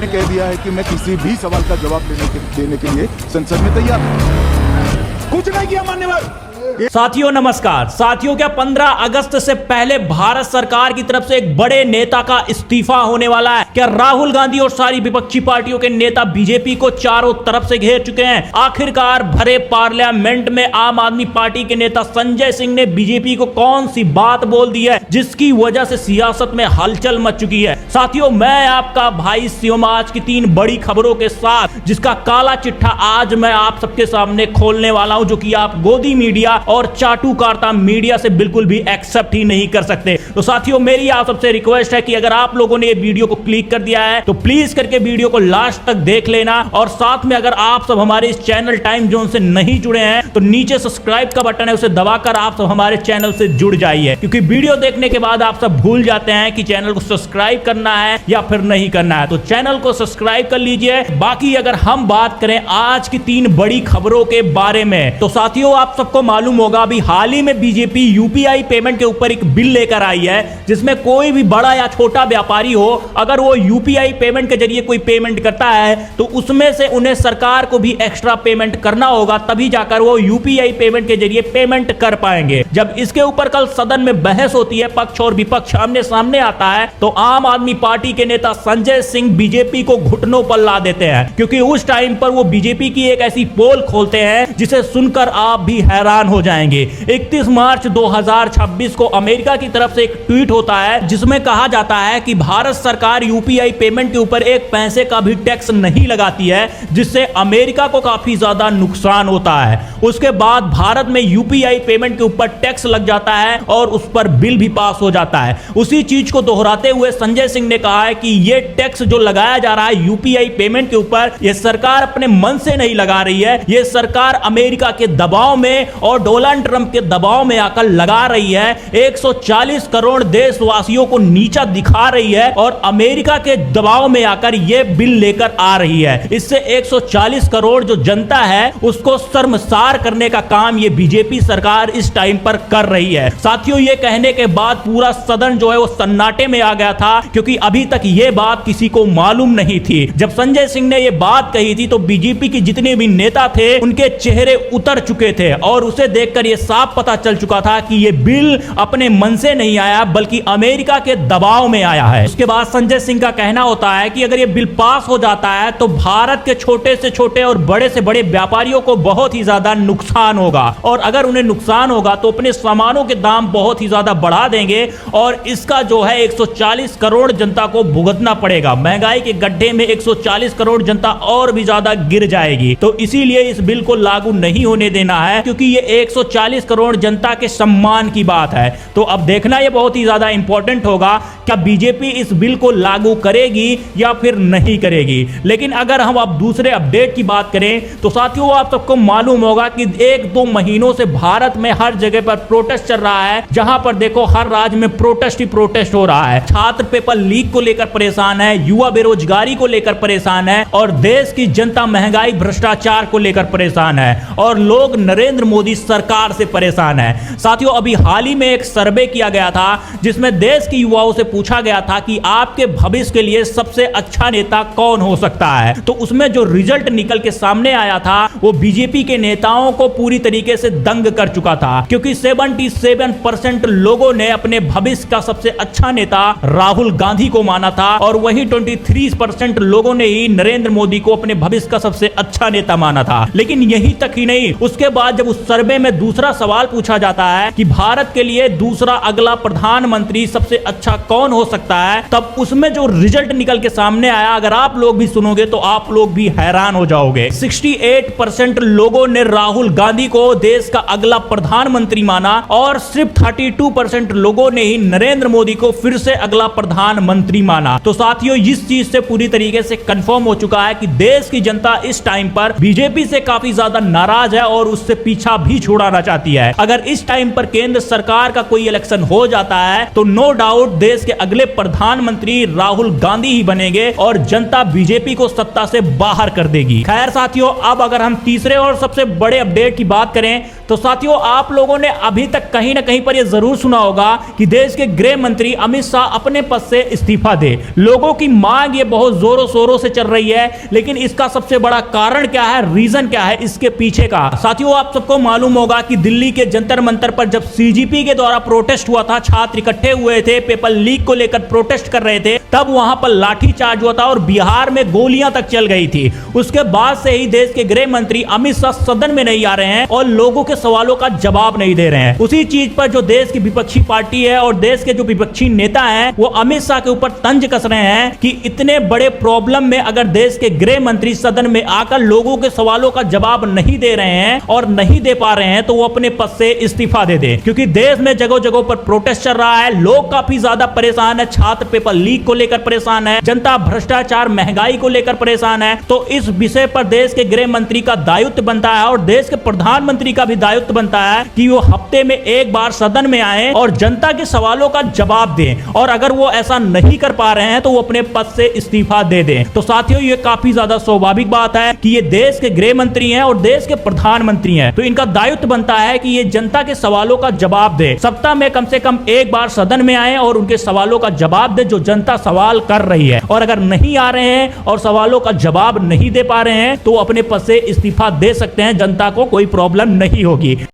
कह दिया है कि मैं किसी भी सवाल का जवाब देने के लिए संसद में तैयार हूं। कुछ नहीं किया मान्यवर। साथियों नमस्कार। साथियों, क्या 15 अगस्त से पहले भारत सरकार की तरफ से एक बड़े नेता का इस्तीफा होने वाला है? क्या राहुल गांधी और सारी विपक्षी पार्टियों के नेता बीजेपी को चारों तरफ से घेर चुके हैं? आखिरकार भरे पार्लियामेंट में आम आदमी पार्टी के नेता संजय सिंह ने बीजेपी को कौन सी बात बोल दी है जिसकी वजह से सियासत में हलचल मच चुकी है? साथियों, मैं आपका भाई शिवम आज की 3 बड़ी खबरों के साथ, जिसका काला चिट्ठा आज मैं आप सबके सामने खोलने वाला हूं, जो कि आप गोदी मीडिया और चाटुकारिता मीडिया से बिल्कुल भी एक्सेप्ट ही नहीं कर सकते। तो साथियों, मेरी आप सबसे रिक्वेस्ट है कि अगर आप लोगों ने ये वीडियो को क्लिक कर दिया है तो प्लीज करके वीडियो को लास्ट तक देख लेना, और साथ में अगर आप सब हमारे इस चैनल टाइम जोन से नहीं जुड़े हैं तो नीचे सब्सक्राइब का बटन है, उसे दबाकर आप सब हमारे चैनल से जुड़ जाइए, क्योंकि वीडियो देखने के बाद आप सब भूल जाते हैं कि चैनल को सब्सक्राइब करना है या फिर नहीं करना है। तो चैनल को सब्सक्राइब कर लीजिए। बाकी अगर हम बात करें आज की 3 बड़ी खबरों के बारे में, तो साथियों आप सबको मालूम होगा अभी हाल ही में बीजेपी यूपीआई पेमेंट के ऊपर एक बिल लेकर आई है, जिसमें कोई भी बड़ा या छोटा व्यापारी हो, अगर वो यूपीआई पेमेंट के जरिए कोई पेमेंट करता है तो उसमें से उन्हें सरकार को भी एक्स्ट्रा पेमेंट करना होगा, तभी जाकर वो यूपीआई पेमेंट के जरिए पेमेंट कर पाएंगे। जब इसके ऊपर कल सदन में बहस होती है, पक्ष और विपक्ष आमने सामने आता है, तो आम आदमी पार्टी के नेता संजय सिंह बीजेपी को घुटनों पर ला देते हैं, क्योंकि उस टाइम पर वो बीजेपी की एक ऐसी पोल खोलते हैं जिसे सुनकर आप भी हैरान हो जाएंगे। 31 मार्च 2026 को अमेरिका की तरफ से एक ट्वीट होता है जिसमें कहा जाता है कि भारत सरकार यूपीआई पेमेंट के ऊपर 1 पैसे का भी टैक्स नहीं लगाती है, जिससे अमेरिका को काफी ज्यादा नुकसान होता है। उसके बाद भारत में यूपीआई पेमेंट के ऊपर टैक्स लग जाता है और उस पर बिल भी पास हो जाता है। उसी चीज को दोहराते हुए संजय सिंह ने कहा है कि यह टैक्स जो लगाया जा रहा है यूपीआई पेमेंट के ऊपर, यह सरकार अपने मन से नहीं लगा रही है, यह सरकार अमेरिका के दबाव में और डोनाल्ड ट्रंप के दबाव में आकर लगा रही है। 140 करोड़ देशवासियों को नीचा दिखा रही है और अमेरिका के दबाव में आकर यह बिल लेकर आ रही है। इससे 140 करोड़ जो जनता है उसको शर्मसार करने का काम यह बीजेपी सरकार इस टाइम पर कर रही है। साथियों, यह कहने के बाद पूरा सदन जो है वो सन्नाटे में आ गया था, क्योंकि अभी तक यह बात किसी को मालूम नहीं थी। जब संजय सिंह ने यह बात कही थी तो बीजेपी के जितने भी नेता थे उनके चेहरे उतर चुके थे और उसे देखकर यह साफ पता चल चुका था कि यह बिल अपने मन से नहीं आया बल्कि अमेरिका के दबाव में आया है। उसके बाद संजय सिंह का कहना होता है कि अगर यह बिल पास हो जाता है तो भारत के छोटे से छोटे और बड़े से बड़े व्यापारियों को बहुत ही ज्यादा नुकसान होगा, और अगर उन्हें नुकसान होगा तो अपने सामानों के दाम बहुत ही ज्यादा बढ़ा देंगे और इसका जो है 140 करोड़ जनता को भुगतना पड़ेगा। महंगाई के गड्ढे में 140 करोड़ जनता और भी ज्यादा गिर जाएगी। तो इसीलिए इस बिल को लागू नहीं होने देना है, क्योंकि ये 140 करोड़ जनता के सम्मान की बात है। तो अब देखना यह बहुत ही ज्यादा इंपॉर्टेंट होगा, क्या बीजेपी इस बिल को लागू करेगी या फिर नहीं करेगी। लेकिन अगर हम अब दूसरे अपडेट की बात करें तो साथियों आप सबको मालूम होगा कि 1-2 महीनों से भारत में हर जगह पर प्रोटेस्ट चल रहा है। जहां पर देखो हर राज्य में प्रोटेस्ट ही प्रोटेस्ट हो रहा है। छात्र पेपर लीक को लेकर परेशान है, युवा बेरोजगारी को लेकर परेशान है, और देश की जनता महंगाई भ्रष्टाचार को लेकर परेशान है, और लोग नरेंद्र मोदी सरकार से परेशान है। साथियों, अभी हाल ही में एक सर्वे किया गया था जिसमें देश के युवाओं से पूछा गया था कि आपके भविष्य के लिए सबसे अच्छा नेता कौन हो सकता है। तो उसमें जो रिजल्ट निकल के सामने आया था वो बीजेपी के नेताओं को पूरी तरीके से दंग कर चुका था, क्योंकि 77% लोगों ने अपने भविष्य का सबसे अच्छा नेता राहुल गांधी को माना था, और वही 23% लोगों ने ही नरेंद्र मोदी को अपने भविष्य का सबसे अच्छा नेता माना था। लेकिन यही तक ही नहीं, उसके बाद जब उस सर्वे में दूसरा सवाल पूछा जाता है कि भारत के लिए दूसरा अगला प्रधानमंत्री सबसे अच्छा कौन हो सकता है, तब उसमें जो रिजल्ट निकल के सामने आया, अगर आप लोग भी सुनोगे तो आप लोग भी हैरान हो जाओगे। 68% लोगों ने राहुल गांधी को देश का अगला प्रधानमंत्री माना, और सिर्फ 32% लोगों ने ही नरेंद्र मोदी को फिर से अगला प्रधानमंत्री माना। तो साथियों, इस चीज से पूरी तरीके से कंफर्म हो चुका है कि देश की जनता इस टाइम पर बीजेपी से काफी ज्यादा नाराज है और उससे पीछा भी छुड़ाना चाहती है। अगर इस टाइम पर केंद्र सरकार का कोई इलेक्शन हो जाता है तो नो डाउट देश के अगले प्रधानमंत्री राहुल गांधी ही बनेंगे और जनता बीजेपी को सत्ता से बाहर कर देगी। खैर साथियों, अब अगर हम तीसरे और सबसे बड़े अपडेट की बात करें तो साथियों, आप लोगों ने अभी तक कहीं ना कहीं पर यह जरूर सुना होगा कि देश के गृह मंत्री अमित शाह अपने पद से इस्तीफा दे। लोगों की मांग ये बहुत जोरों शोरों से चल रही है, लेकिन इसका सबसे बड़ा कारण क्या है, रीजन क्या है इसके पीछे का? साथियों, आप सबको मालूम होगा कि दिल्ली के जंतर मंतर पर जब सीजीपी के द्वारा प्रोटेस्ट हुआ था, छात्र इकट्ठे हुए थे, पेपर लीक को लेकर प्रोटेस्ट कर रहे थे, तब वहां पर लाठीचार्ज हुआ था और बिहार में गोलियां तक चल गई थी। उसके बाद से ही देश के गृह मंत्री अमित शाह सदन में नहीं आ रहे हैं और लोगों के सवालों का जवाब नहीं दे रहे हैं। उसी चीज पर जो देश की विपक्षी पार्टी है और देश के जो विपक्षी नेता हैं, वो अमित शाह के ऊपर तंज कस रहे हैं कि इतने बड़े प्रॉब्लम में अगर देश के गृह मंत्री सदन में आकर लोगों के सवालों का जवाब नहीं दे रहे हैं और नहीं दे पा रहे हैं, तो वो अपने पद से इस्तीफा दे दें। क्योंकि देश में जगह जगह पर प्रोटेस्ट चल रहा है, लोग काफी ज्यादा परेशान है, छात्र पेपर लीक को लेकर परेशान है, जनता भ्रष्टाचार महंगाई को लेकर परेशान है। तो इस विषय पर देश के गृह मंत्री का दायित्व बनता है और देश के प्रधानमंत्री का भी दायित्व बनता है कि वो हफ्ते में एक बार सदन में आए और जनता के सवालों का जवाब दें। और अगर वो ऐसा नहीं कर पा रहे हैं तो वो अपने पद से इस्तीफा दे दें। तो साथियों, ये काफी ज्यादा स्वाभाविक बात है कि ये देश के गृह मंत्री हैं और देश के प्रधानमंत्री हैं, तो इनका दायित्व बनता है कि ये जनता के सवालों का जवाब दे। सप्ताह में कम से कम एक बार सदन में आए और उनके सवालों का जवाब दे जो जनता सवाल कर रही है। और अगर नहीं आ रहे हैं और सवालों का जवाब नहीं दे पा रहे हैं तो अपने पद से इस्तीफा दे सकते हैं, जनता को कोई प्रॉब्लम नहीं होगी।